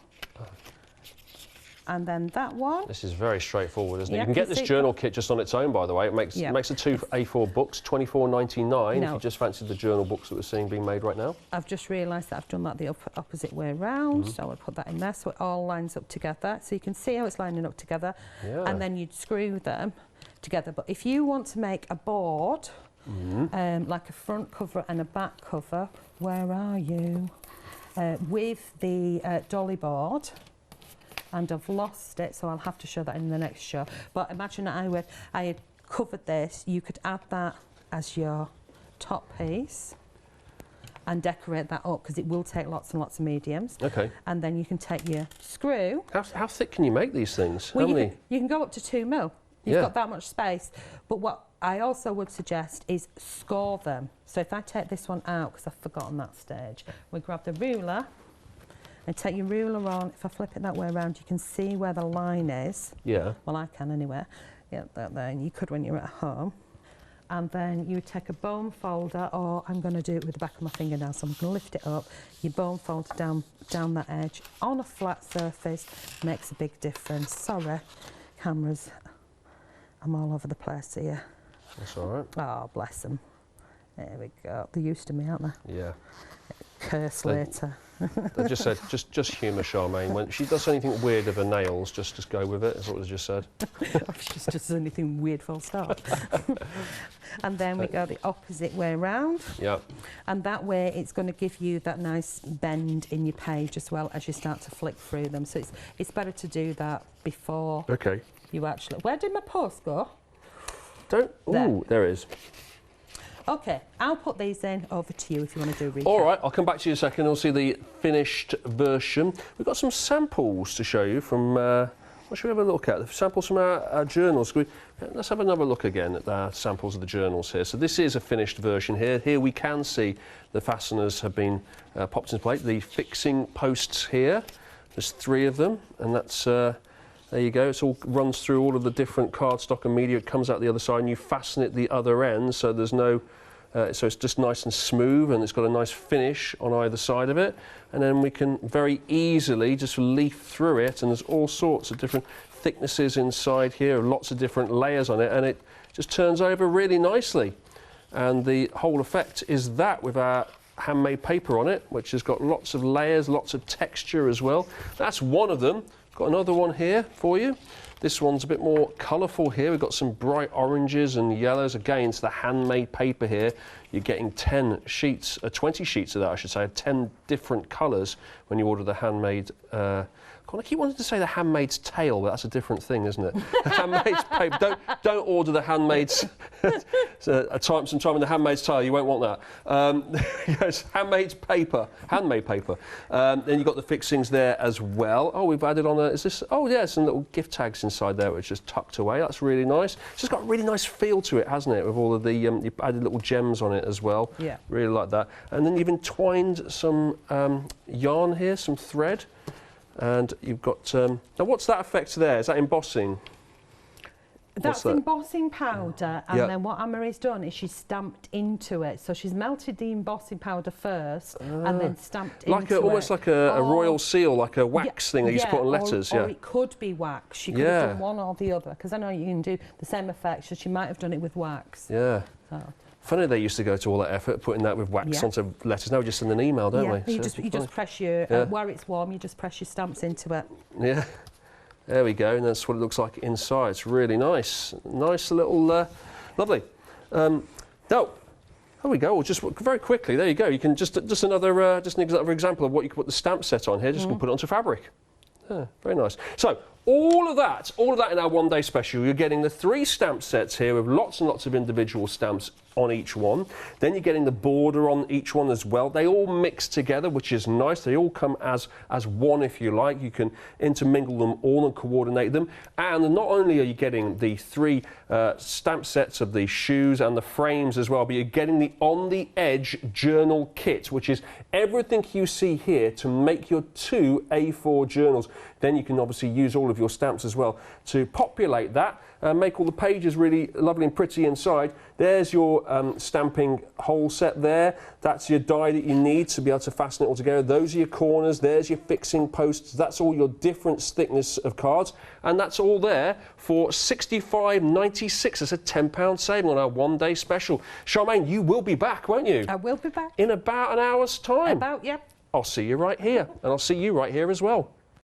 and then that one. This is very straightforward, isn't it? You can get this journal kit just on its own, by the way. It makes the two A4 books, $24.99 if you just fancied the journal books that we're seeing being made right now. I've just realised that I've done that the opposite way around, so I'll put that in there so it all lines up together. So you can see how it's lining up together, and then you'd screw them together. But if you want to make a board, like a front cover and a back cover, where are you? With the dolly board, and I've lost it, so I'll have to show that in the next show. But imagine that I had covered this. You could add that as your top piece and decorate that up, because it will take lots and lots of mediums. Okay. And then you can take your screw. How thick can you make these things? Well, you can go up to 2 mil. You've got that much space. But what I also would suggest is score them. So if I take this one out, because I've forgotten that stage, we grab the ruler and take your ruler on. If I flip it that way around, you can see where the line is. Yeah. Well, I can anyway. Yeah, that there. And you could when you're at home. And then you take a bone folder, or I'm going to do it with the back of my finger now, so I'm going to lift it up. You bone fold down that edge on a flat surface. Makes a big difference. Sorry, cameras. I'm all over the place here. That's all right. Oh, bless them. There we go. They're used to me, aren't they? Yeah. Curse later. They just said, just humour Charmain. When she does anything weird with her nails, just go with it. That's what was just said. If she does anything weird, full stop. And then we go the opposite way round. Yeah. And that way it's going to give you that nice bend in your page as well as you start to flick through them. So it's better to do that before you actually... Where did my post go? There it is. Okay, I'll put these in. Over to you if you want to do a recap. All right, I'll come back to you in a second. We'll see the finished version. We've got some samples to show you from What should we have a look at? The samples from our journals. Let's have another look again at our samples of the journals here. So this is a finished version here. Here we can see the fasteners have been popped into place. The fixing posts here, there's 3 of them, and that's, there you go. It all runs through all of the different cardstock and media. It comes out the other side and you fasten it the other end, so there's no, so it's just nice and smooth, and it's got a nice finish on either side of it. And then we can very easily just leaf through it, and there's all sorts of different thicknesses inside here, lots of different layers on it, and it just turns over really nicely. And the whole effect is that with our handmade paper on it, which has got lots of layers, lots of texture as well. That's one of them. Got another one here for you. This one's a bit more colourful here. We've got some bright oranges and yellows. Again, it's the handmade paper here. You're getting 10 sheets, 20 sheets of that, I should say, 10 different colours when you order the handmade. God, I keep wanting to say the handmaid's tale, but that's a different thing, isn't it? The handmaid's paper. Don't order the handmaid's. Sometime in the handmaid's tale, you won't want that. Yes, handmade paper. Then you've got the fixings there as well. Oh, we've added on is this? Oh, yeah, some little gift tags inside there, which is tucked away. That's really nice. It's just got a really nice feel to it, hasn't it? With all of the you've added little gems on it as well. Yeah. Really like that. And then you've entwined some yarn here, some thread. And you've got, now what's that effect there? Is that embossing? That's embossing powder, and then what Anne-Marie's done is she's stamped into it. So she's melted the embossing powder first, and then stamped into it. Almost like a royal seal, like a wax thing that you used to put on letters. Or it could be wax. She could have done one or the other, because I know you can do the same effect, so she might have done it with wax. Yeah. So. Funny they used to go to all that effort putting that with wax onto letters. Now we just send an email, don't we? You just press your, where it's warm, you just press your stamps into it. Yeah, there we go, and that's what it looks like inside. It's really nice. Nice little, lovely. Now, there we go. Well, just very quickly, there you go. You can just another example of what you can put the stamp set on here. Just put it onto fabric. Yeah, very nice. So all of that in our one-day special. You're getting the 3 stamp sets here with lots and lots of individual stamps on each one. Then you're getting the border on each one as well. They all mix together, which is nice. They all come as one, if you like. You can intermingle them all and coordinate them. And not only are you getting the 3 stamp sets of the shoes and the frames as well, but you're getting the On the Edge journal kit, which is everything you see here to make your 2 A4 journals. Then you can obviously use all of your stamps as well to populate that, make all the pages really lovely and pretty inside. There's your stamping hole set there. That's your die that you need to be able to fasten it all together. Those are your corners. There's your fixing posts. That's all your different thickness of cards. And that's all there for $65.96. It's a £10 saving on our one-day special. Charmaine, you will be back, won't you? I will be back. In about an hour's time. About, yeah. I'll see you right here. And I'll see you right here as well.